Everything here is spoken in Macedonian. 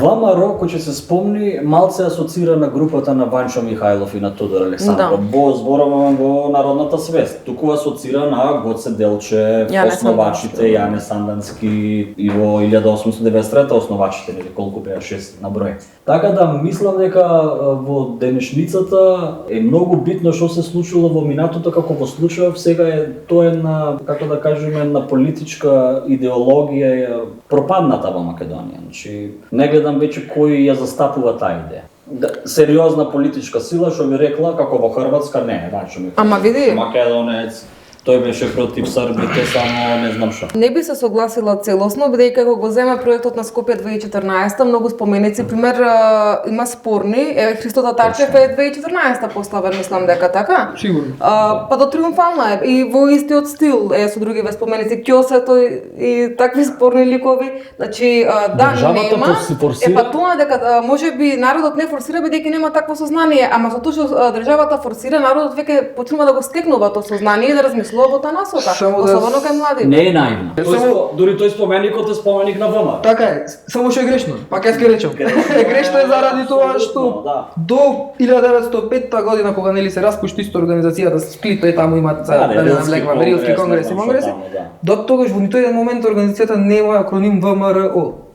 ВМРО, кој ќе се спомни, малце асоцира на групата на Ванчо Михајлов и на Тодор Александров. Во збороваме во народната свест. Туку асоцира на Гоце Делчев, основачите, Јане Сандански и во 1893 основачите, нели колку беа 6 на број. Така да мислам дека во денешницата е многу битно што се случило во минатото, како во случајов сега е тоа на, како да кажеме, на политичка идеологија пропадната во Македонија. Значи, не гледам веќе кој ја застапува таа идеја. Сериозна политичка сила што ми рекла како во Хрватска не, значи Ама види, македонец, тој беше против србите, само не знам што. Не би се согласила целосно, бидејќи кога го зема проектот на Скопје 2014, многу споменици, пример има спорни, Христо Татарчев е 2014 поставен, мислам дека така. Сигурно. Па до триумфална е и во истиот стил е со други споменици, Ќосето и такви спорни ликови. Значи да нема. Е па тоа дека можеби народот не форсира бидејќи нема такво сознание, ама со тоа што државата форсира, народот веќе почнува да го стекнува тоа сознание и да размислува во таа насока, особено кај млади. Не е наивно. Дури тој споменикот е споменик на ВМРО. Така е, само што е грешно. Пак јас ќе речам. Грешно е заради тоа што до 1905 година кога нели се распушти исто организацијата Сплит, таму имаат да не навлегваме Рилски конгрес и конгреси. До тогаш во ниту еден момент организацијата нема акроним ВМРО.